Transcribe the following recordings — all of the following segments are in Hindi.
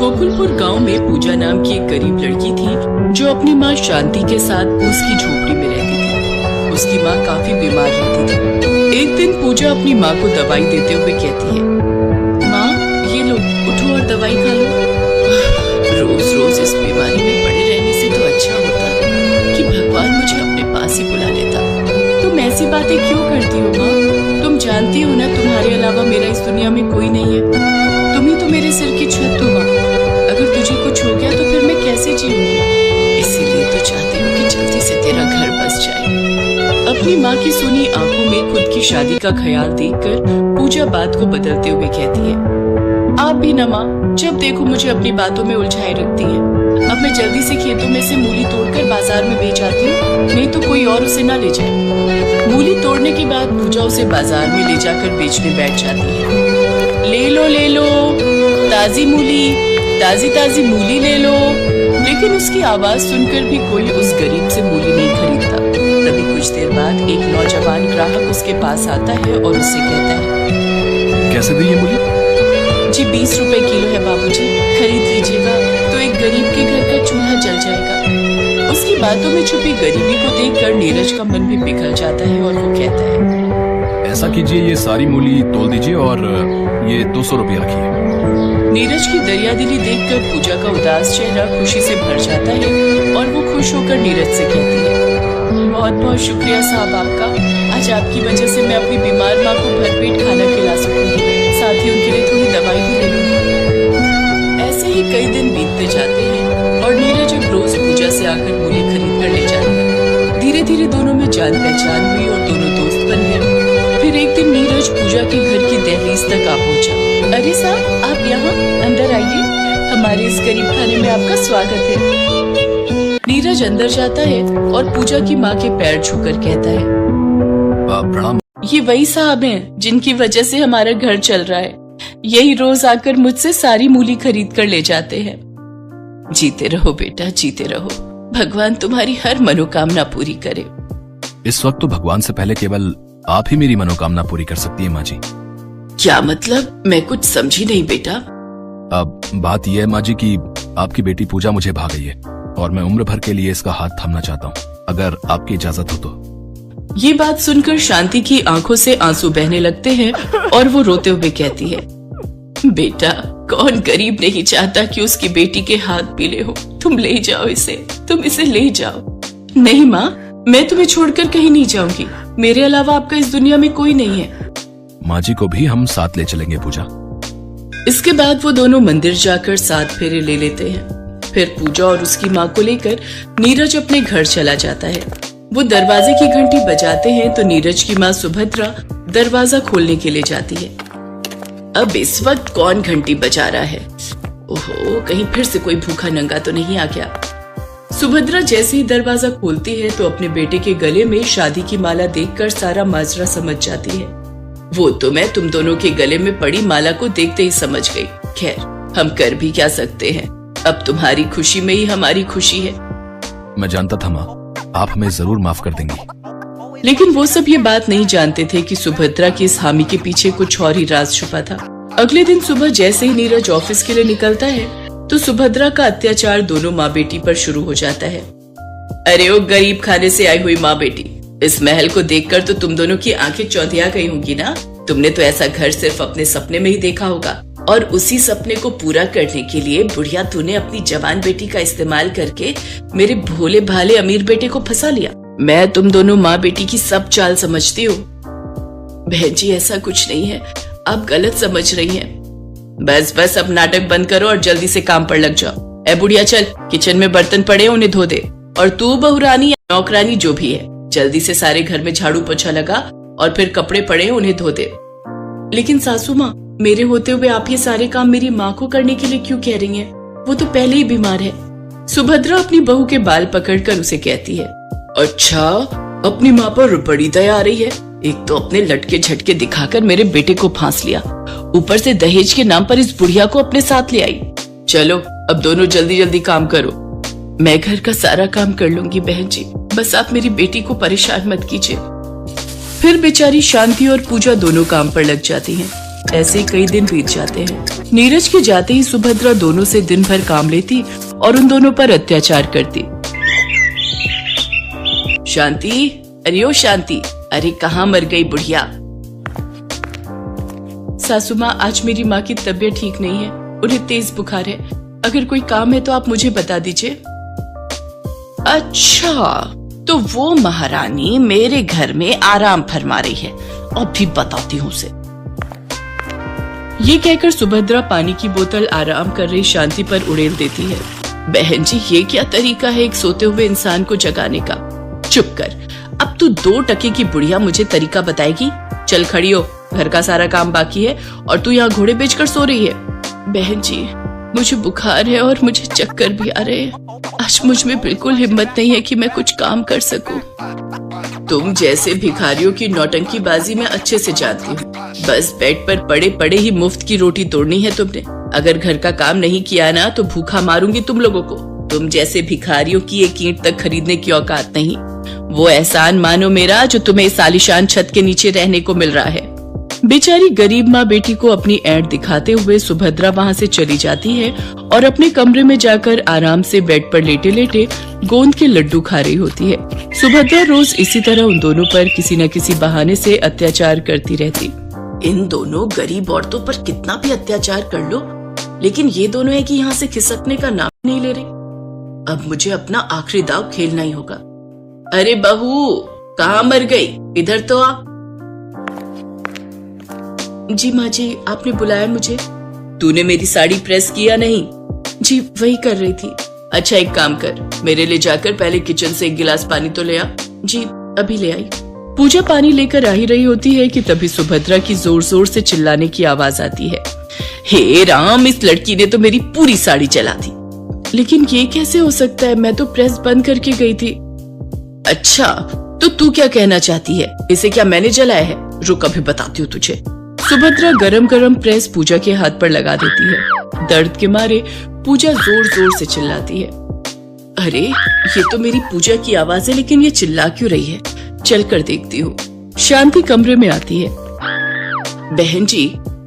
गोकुलपुर गांव में पूजा नाम की एक गरीब लड़की थी जो अपनी माँ शांति के साथ उसकी झोपड़ी में रहती थी। उसकी माँ काफी बीमार रहती थी। एक दिन पूजा अपनी माँ को दवाई देते हुए कहती है, माँ ये लो, उठो और दवाई खा लो। रोज रोज इस बीमारी में पड़े रहने से तो अच्छा होता कि भगवान मुझे अपने पास ही बुला लेता। तुम ऐसी बातें क्यों करती हो माँ? तुम जानती हो ना तुम्हारे अलावा मेरा इस दुनिया में कोई नहीं है। तुम ही तो मेरे सिर की छत हो माँ। अगर तुझे कुछ हो गया तो फिर मैं कैसे जीऊंगी? इसीलिए तो चाहती हूँ कि जल्दी से तेरा घर बस जाए। अपनी माँ की सुनी आंखों में खुद की शादी का ख्याल देखकर पूजा बात को बदलते हुए कहती है, आप भी ना माँ, जब देखो मुझे अपनी बातों में उलझाए रखती है। अब मैं जल्दी से खेतों में से मूली तोड़कर बाजार में बेच आती हूँ, नहीं तो कोई और उसे ना ले जाए। मूली तोड़ने के बाद पूजा उसे बाजार में ले जाकर बेचने बैठ जाती है। ले लो ताजी मूली, ताजी ताजी मूली ले लो। लेकिन उसकी आवाज सुनकर भी कोई उस गरीब से मूली नहीं खरीदता। तभी कुछ देर बाद एक नौजवान ग्राहक उसके पास आता है और उससे कहता है, कैसे दी ये मूली? जी 20 रुपए किलो है बाबूजी, खरीद लीजिएगा तो एक गरीब के घर का चूल्हा जल जाएगा। उसकी बातों में छुपी गरीबी को देखकर नीरज का मन भी पिघल जाता है और वो कहता है, ऐसा कीजिए, ये सारी मूली तोल दीजिए और ये 200 रुपया रखिए। नीरज की दरियादिली देखकर पूजा का उदास चेहरा खुशी से भर जाता है और वो खुश होकर नीरज से कहती है, बहुत बहुत शुक्रिया साहब आपका। आज आपकी वजह से मैं अपनी बीमार माँ को भरपेट खाना खिला सकूंगी, साथ ही उनके लिए थोड़ी दवाई भी ले लूंगी। ऐसे ही कई दिन बीतते जाते हैं और नीरज अब रोज पूजा से आकर मूली खरीद कर ले जाता है। धीरे धीरे दोनों में जान पहचान हुई और दोनों दोस्त बन गए। फिर एक दिन नीरज पूजा के घर की दहलीज तक आ पहुंचा। अरे साहब, आप यहाँ अंदर आइए, हमारे इस गरीब खाने में आपका स्वागत है। नीरज अंदर जाता है और पूजा की माँ के पैर छूकर कहता है, प्रणाम। ये वही साहब हैं जिनकी वजह से हमारा घर चल रहा है। यही रोज आकर मुझसे सारी मूली खरीद कर ले जाते हैं। जीते रहो बेटा, जीते रहो। भगवान तुम्हारी हर मनोकामना पूरी करे। इस वक्त तो भगवान से पहले केवल आप ही मेरी मनोकामना पूरी कर सकती है माँ जी। क्या मतलब? मैं कुछ समझी नहीं बेटा। अब बात यह है माँ जी कि आपकी बेटी पूजा मुझे भा गई है और मैं उम्र भर के लिए इसका हाथ थामना चाहता हूँ, अगर आपकी इजाजत हो तो। ये बात सुनकर शांति की आंखों से आंसू बहने लगते हैं और वो रोते हुए कहती है, बेटा, कौन गरीब नहीं चाहता कि उसकी बेटी के हाथ पीले हो। तुम ले जाओ इसे, तुम इसे ले जाओ। नहीं माँ, मैं तुम्हें छोड़कर कहीं नहीं जाऊंगी। मेरे अलावा आपका इस दुनिया में कोई नहीं है। माँ जी को भी हम साथ ले चलेंगे पूजा। इसके बाद वो दोनों मंदिर जाकर 7 फेरे ले लेते हैं। फिर पूजा और उसकी माँ को लेकर नीरज अपने घर चला जाता है। वो दरवाजे की घंटी बजाते हैं तो नीरज की माँ सुभद्रा दरवाजा खोलने के लिए जाती है। अब इस वक्त कौन घंटी बजा रहा है? ओहो, कहीं फिर से कोई भूखा नंगा तो नहीं आ गया। सुभद्रा जैसे ही दरवाजा खोलती है तो अपने बेटे के गले में शादी की माला देखकर सारा माजरा समझ जाती है। वो तो मैं तुम दोनों के गले में पड़ी माला को देखते ही समझ गई। खैर, हम कर भी क्या सकते हैं, अब तुम्हारी खुशी में ही हमारी खुशी है। मैं जानता था माँ, आप हमें जरूर माफ कर देंगी। लेकिन वो सब ये बात नहीं जानते थे कि सुभद्रा की इस हामी के पीछे कुछ और ही राज छुपा था। अगले दिन सुबह जैसे ही नीरज ऑफिस के लिए निकलता है तो सुभद्रा का अत्याचार दोनों माँ बेटी पर शुरू हो जाता है। अरे ओ गरीब खाने से आई हुई माँ बेटी, इस महल को देखकर तो तुम दोनों की आंखें चौंधिया गई होंगी ना। तुमने तो ऐसा घर सिर्फ अपने सपने में ही देखा होगा और उसी सपने को पूरा करने के लिए बुढ़िया तूने अपनी जवान बेटी का इस्तेमाल करके मेरे भोले भाले अमीर बेटे को फंसा लिया। मैं तुम दोनों माँ बेटी की सब चाल समझती हूँ। बहन जी, ऐसा कुछ नहीं है, आप गलत समझ रही हैं। बस बस, अब नाटक बंद करो और जल्दी से काम पर लग जाओ। ए बुढ़िया, चल, किचन में बर्तन पड़े उन्हें धो दे। और तू बहुरानी या नौकरानी जो भी है, जल्दी से सारे घर में झाड़ू पोछा लगा और फिर कपड़े पड़े उन्हें धो दे। लेकिन सासू माँ, मेरे होते हुए आप ये सारे काम मेरी माँ को करने के लिए क्यों कह रही हैं? वो तो पहले ही बीमार है। सुभद्रा अपनी बहू के बाल पकड़कर उसे कहती है, अच्छा, अपनी माँ पर बड़ी दया आ रही है। एक तो अपने लटके झटके दिखाकर मेरे बेटे को फांस लिया, ऊपर से दहेज के नाम पर इस बुढ़िया को अपने साथ ले आई। चलो अब दोनों जल्दी जल्दी काम करो। मैं घर का सारा काम कर लूंगी बहन जी, बस आप मेरी बेटी को परेशान मत कीजिए। फिर बेचारी शांति और पूजा दोनों काम पर लग जाती हैं। ऐसे ही कई दिन बीत जाते हैं। नीरज के जाते ही सुभद्रा दोनों से दिन भर काम लेती और उन दोनों पर अत्याचार करती। शांति, अरे ओ शांति, अरे कहाँ मर गई बुढ़िया? सासू माँ, आज मेरी माँ की तबीयत ठीक नहीं है, उन्हें तेज बुखार है। अगर कोई काम है तो आप मुझे बता दीजिए। अच्छा, तो वो महारानी मेरे घर में आराम फरमा रही है, अभी बताती हूँ उसे। ये कहकर सुभद्रा पानी की बोतल आराम कर रही शांति पर उड़ेल देती है। बहन जी, ये क्या तरीका है एक सोते हुए इंसान को जगाने का? चुप कर, अब तू 2 टके की बुढ़िया मुझे तरीका बताएगी? चल खड़ी हो, घर का सारा काम बाकी है और तू यहाँ घोड़े बेचकर सो रही है। बहन जी, मुझे बुखार है और मुझे चक्कर भी आ रहे हैं। आज मुझ में बिल्कुल हिम्मत नहीं है कि मैं कुछ काम कर सकूं। तुम जैसे भिखारियों की नौटंकी बाजी में अच्छे से जानती हूँ। बस बेड पर पड़े पड़े ही मुफ्त की रोटी तोड़नी है तुमने। अगर घर का काम नहीं किया ना तो भूखा मारूंगी तुम लोगों को। तुम जैसे भिखारियों की एक ईंट तक खरीदने की औकात नहीं। वो एहसान मानो मेरा जो तुम्हें इस आलीशान छत के नीचे रहने को मिल रहा है। बेचारी गरीब माँ बेटी को अपनी ऐंठ दिखाते हुए सुभद्रा वहाँ से चली जाती है और अपने कमरे में जाकर आराम से बेड पर लेटे लेटे गोंद के लड्डू खा रही होती है। सुभद्रा रोज इसी तरह उन दोनों पर किसी न किसी बहाने से अत्याचार करती रहती। इन दोनों गरीब औरतों पर कितना भी अत्याचार कर लो, लेकिन ये दोनों है कि यहाँ से खिसकने का नाम नहीं ले रही। अब मुझे अपना आखिरी दाव खेलना ही होगा। अरे बहू, कहाँ मर गई? इधर तो आ। जी माँ जी, आपने बुलाया मुझे? तूने मेरी साड़ी प्रेस किया नहीं? जी वही कर रही थी। अच्छा एक काम कर, मेरे लिए जाकर पहले किचन से 1 गिलास पानी तो ले आ। जी अभी ले आई। पूजा पानी लेकर आ ही रही होती है कि तभी सुभद्रा की जोर जोर से चिल्लाने की आवाज आती है। हे राम, इस लड़की ने तो मेरी पूरी साड़ी जला दी। लेकिन ये कैसे हो सकता है? मैं तो प्रेस बंद करके गई थी। अच्छा, तो तू क्या कहना चाहती है? इसे क्या मैंने जलाया है? रुक अभी बताती हूँ तुझे। सुभद्रा गरम गरम प्रेस पूजा के हाथ पर लगा देती है। दर्द के मारे पूजा जोर जोर से चिल्लाती है। अरे ये तो मेरी पूजा की आवाज है, लेकिन ये चिल्ला क्यों रही है? चल कर देखती हूँ। शांति कमरे में आती है। बहन जी,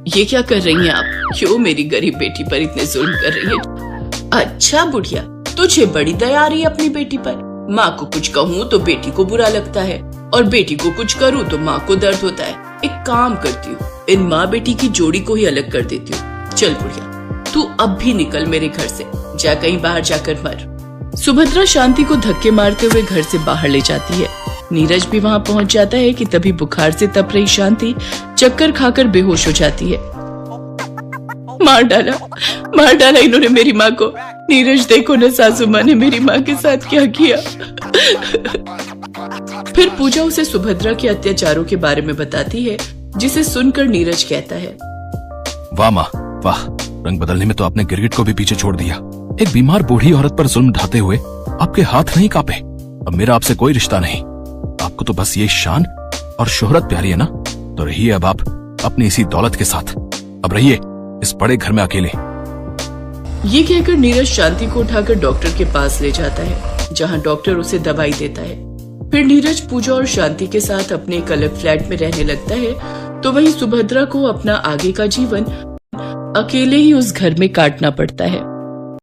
ये क्या कर रही हैं आप? क्यों मेरी गरीब बेटी पर इतने जुल्म कर रही है? अच्छा बुढ़िया, तुझे बड़ी दया आ रही है अपनी बेटी पर। माँ को कुछ कहूँ तो बेटी को बुरा लगता है और बेटी को कुछ करूँ तो माँ को दर्द होता है। एक काम करती हूँ, इन माँ बेटी की जोड़ी को ही अलग कर देती हूँ। चल बुढ़िया, तू अब भी निकल मेरे घर से, जा कहीं बाहर जाकर मर। सुभद्रा शांति को धक्के मारते हुए घर से बाहर ले जाती है। नीरज भी वहाँ पहुँच जाता है कि तभी बुखार से तप रही शांति चक्कर खाकर बेहोश हो जाती है। मार डाला इन्होंने मेरी माँ को। नीरज देखो न, सासू माँ ने मेरी माँ के साथ क्या किया। फिर पूजा उसे सुभद्रा के अत्याचारों के बारे में बताती है, जिसे सुनकर नीरज कहता है, वाह माँ वाह, रंग बदलने में तो आपने गिरगिट को भी पीछे छोड़ दिया। एक बीमार बूढ़ी औरत पर जुल्म ढाते हुए आपके हाथ नहीं कांपे। अब मेरा आपसे कोई रिश्ता नहीं। आपको तो बस ये शान और शोहरत प्यारी है ना, तो रहिए अब आप अपनी इसी दौलत के साथ। अब रहिए इस बड़े घर में अकेले। ये कहकर नीरज शांति को उठाकर डॉक्टर के पास ले जाता है, जहाँ डॉक्टर उसे दवाई देता है। फिर नीरज पूजा और शांति के साथ अपने एक अलग फ्लैट में रहने लगता है, तो वहीं सुभद्रा को अपना आगे का जीवन अकेले ही उस घर में काटना पड़ता है।